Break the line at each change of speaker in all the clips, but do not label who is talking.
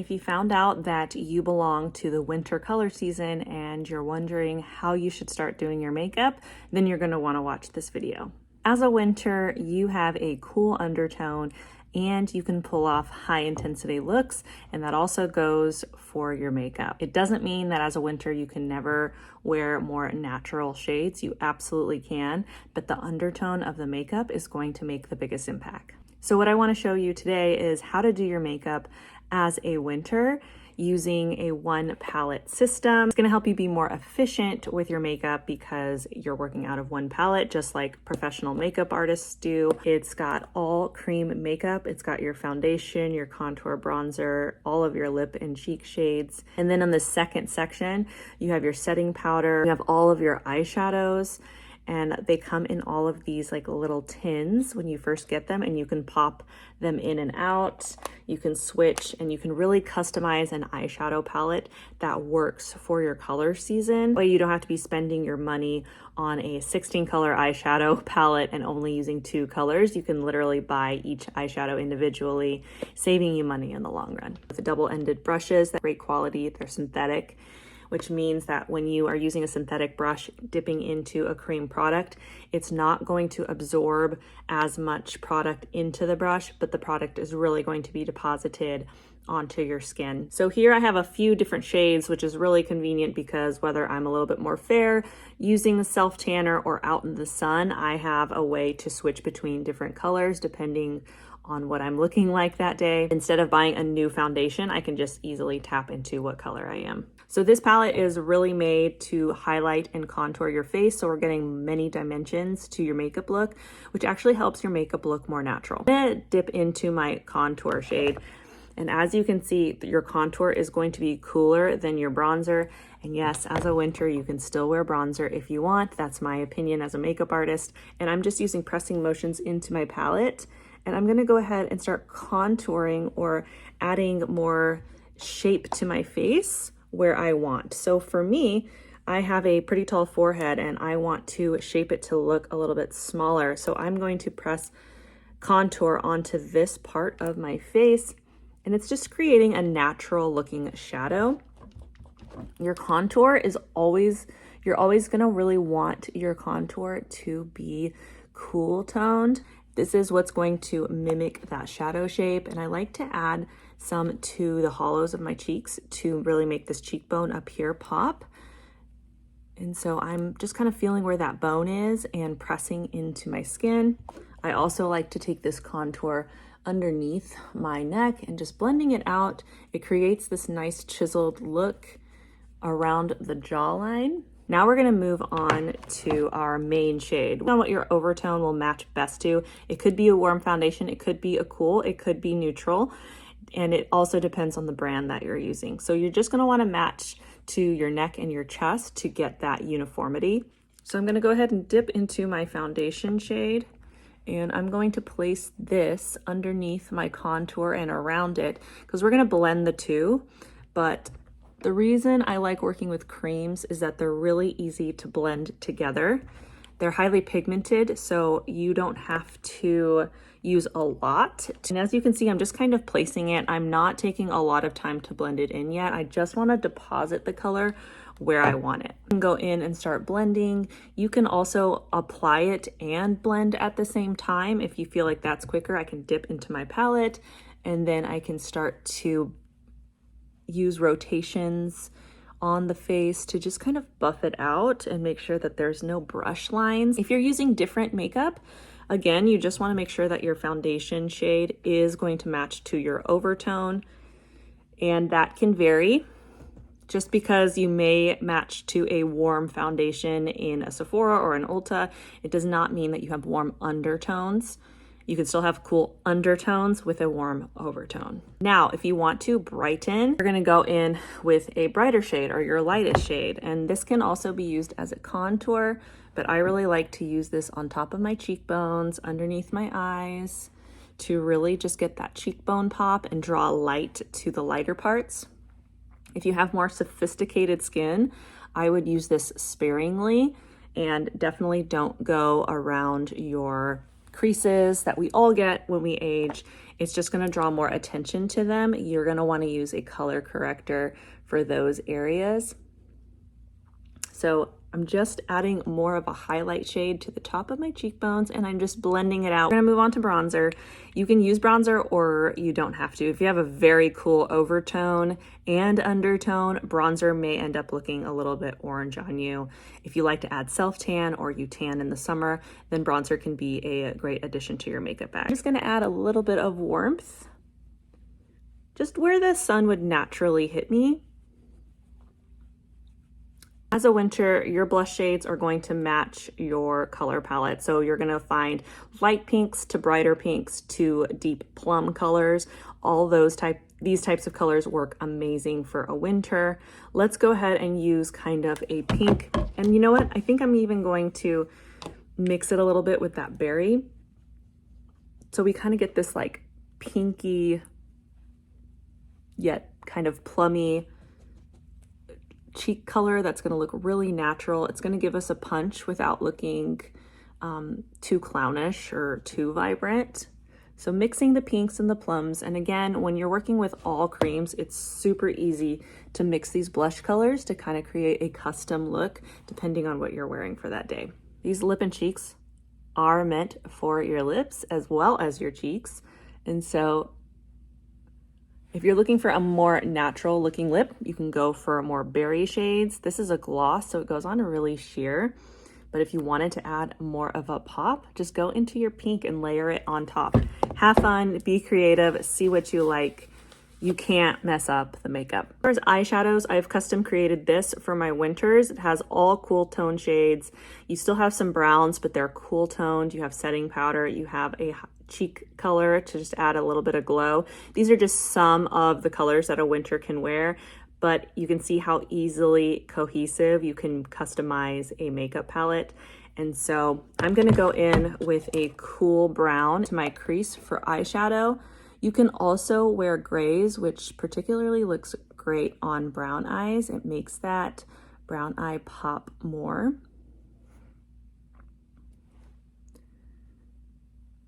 If you found out that you belong to the winter color season and you're wondering how you should start doing your makeup, then you're going to want to watch this video. As a winter, you have a cool undertone and you can pull off high intensity looks, and that also goes for your makeup. It doesn't mean that as a winter you can never wear more natural shades. You absolutely can, but the undertone of the makeup is going to make the biggest impact. So what I want to show you today is how to do your makeup as a winter using a one palette system. It's going to help you be more efficient with your makeup because you're working out of one palette, just like professional makeup artists do. It's got all cream makeup. It's got your foundation, your contour, bronzer, all of your lip and cheek shades. And then on the second section, you have your setting powder, you have all of your eyeshadows, and they come in all of these like little tins when you first get them, and you can pop them in and out. You can switch, and you can really customize an eyeshadow palette that works for your color season. But you don't have to be spending your money on a 16 color eyeshadow palette and only using 2 colors. You can literally buy each eyeshadow individually, saving you money in the long run. With the double-ended brushes, they're great quality, they're synthetic, which means that when you are using a synthetic brush dipping into a cream product, it's not going to absorb as much product into the brush, but the product is really going to be deposited onto your skin. So here I have a few different shades, which is really convenient because whether I'm a little bit more fair using the self tanner or out in the sun, I have a way to switch between different colors depending on what I'm looking like that day. Instead of buying a new foundation, I can just easily tap into what color I am. So this palette is really made to highlight and contour your face. So we're getting many dimensions to your makeup look, which actually helps your makeup look more natural. I'm gonna dip into my contour shade. And as you can see, your contour is going to be cooler than your bronzer. And yes, as a winter, you can still wear bronzer if you want. That's my opinion as a makeup artist. And I'm just using pressing motions into my palette. And I'm gonna go ahead and start contouring or adding more shape to my face where I want. So for me, I have a pretty tall forehead and I want to shape it to look a little bit smaller. So I'm going to press contour onto this part of my face, and it's just creating a natural looking shadow. Your contour is you're always gonna really want your contour to be cool toned. This is what's going to mimic that shadow shape. And I like to add some to the hollows of my cheeks to really make this cheekbone up here pop. And so I'm just kind of feeling where that bone is and pressing into my skin. I also like to take this contour underneath my neck and just blending it out. It creates this nice chiseled look around the jawline. Now we're gonna move on to our main shade. On what your overtone will match best to. It could be a warm foundation, it could be a cool, it could be neutral, and it also depends on the brand that you're using. So you're just gonna wanna match to your neck and your chest to get that uniformity. So I'm gonna go ahead and dip into my foundation shade, and I'm going to place this underneath my contour and around it because we're gonna blend the two. But the reason I like working with creams is that they're really easy to blend together. They're highly pigmented, so you don't have to use a lot. And as you can see, I'm just kind of placing it. I'm not taking a lot of time to blend it in yet. I just want to deposit the color where I want it. You can go in and start blending. You can also apply it and blend at the same time. If you feel like that's quicker, I can dip into my palette and then I can start to use rotations on the face to just kind of buff it out and make sure that there's no brush lines. If you're using different makeup, again, you just want to make sure that your foundation shade is going to match to your overtone, and that can vary. Just because you may match to a warm foundation in a Sephora or an Ulta, it does not mean that you have warm undertones. You can still have cool undertones with a warm overtone. Now, if you want to brighten, you're gonna go in with a brighter shade or your lightest shade. And this can also be used as a contour, but I really like to use this on top of my cheekbones, underneath my eyes, to really just get that cheekbone pop and draw light to the lighter parts. If you have more sophisticated skin, I would use this sparingly and definitely don't go around your creases that we all get when we age. It's just going to draw more attention to them. You're going to want to use a color corrector for those areas. So I'm just adding more of a highlight shade to the top of my cheekbones, and I'm just blending it out. We're gonna move on to bronzer. You can use bronzer or you don't have to. If you have a very cool overtone and undertone, bronzer may end up looking a little bit orange on you. If you like to add self-tan or you tan in the summer, then bronzer can be a great addition to your makeup bag. I'm just gonna add a little bit of warmth, just where the sun would naturally hit me. As a winter, your blush shades are going to match your color palette. So you're gonna find light pinks to brighter pinks to deep plum colors. All these types of colors work amazing for a winter. Let's go ahead and use kind of a pink. And you know what? I think I'm even going to mix it a little bit with that berry. So we kind of get this like pinky, yet kind of plummy cheek color that's going to look really natural. It's going to give us a punch without looking too clownish or too vibrant. So mixing the pinks and the plums, and again, when you're working with all creams, it's super easy to mix these blush colors to kind of create a custom look depending on what you're wearing for that day. These lip and cheeks are meant for your lips as well as your cheeks, and so if you're looking for a more natural looking lip, you can go for more berry shades. This is a gloss, so it goes on really sheer. But if you wanted to add more of a pop, just go into your pink and layer it on top. Have fun, be creative, see what you like. You can't mess up the makeup. As far as eyeshadows, I've custom created this for my winters. It has all cool tone shades. You still have some browns, but they're cool toned. You have setting powder, you have a cheek color to just add a little bit of glow. These are just some of the colors that a winter can wear, but you can see how easily cohesive you can customize a makeup palette. And so I'm gonna go in with a cool brown to my crease for eyeshadow. You can also wear grays, which particularly looks great on brown eyes. It makes that brown eye pop more.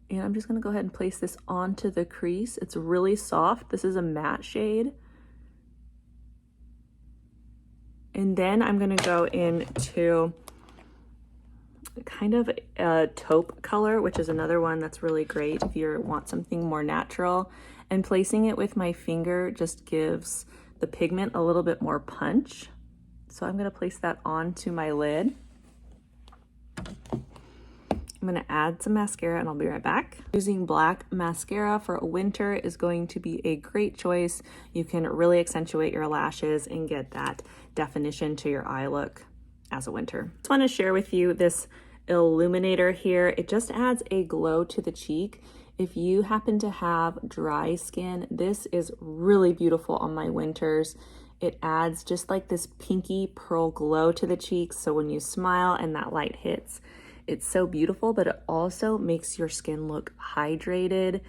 And I'm just gonna go ahead and place this onto the crease. It's really soft. This is a matte shade. And then I'm gonna go into kind of a taupe color, which is another one that's really great if you want something more natural. And placing it with my finger just gives the pigment a little bit more punch. So I'm gonna place that onto my lid. I'm gonna add some mascara and I'll be right back. Using black mascara for a winter is going to be a great choice. You can really accentuate your lashes and get that definition to your eye look as a winter. Just wanna share with you this illuminator here. It just adds a glow to the cheek. If you happen to have dry skin, this is really beautiful on my winters. It adds just like this pinky pearl glow to the cheeks. So when you smile and that light hits, it's so beautiful, but it also makes your skin look hydrated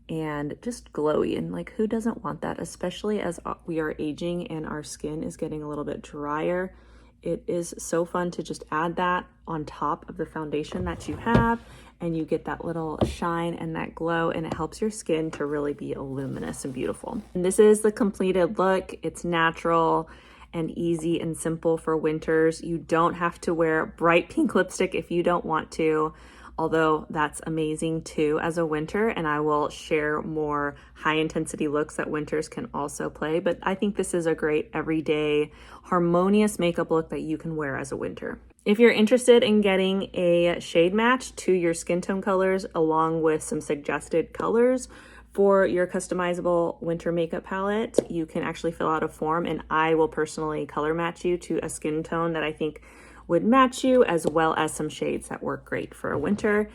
and just glowy. And like, who doesn't want that? Especially as we are aging and our skin is getting a little bit drier. It is so fun to just add that on top of the foundation that you have, and you get that little shine and that glow, and it helps your skin to really be luminous and beautiful. And this is the completed look. It's natural and easy and simple for winters. You don't have to wear bright pink lipstick if you don't want to, although that's amazing too as a winter, and I will share more high intensity looks that winters can also play. But I think this is a great everyday harmonious makeup look that you can wear as a winter. If you're interested in getting a shade match to your skin tone colors along with some suggested colors for your customizable winter makeup palette, you can actually fill out a form and I will personally color match you to a skin tone that I think would match you, as well as some shades that work great for a winter.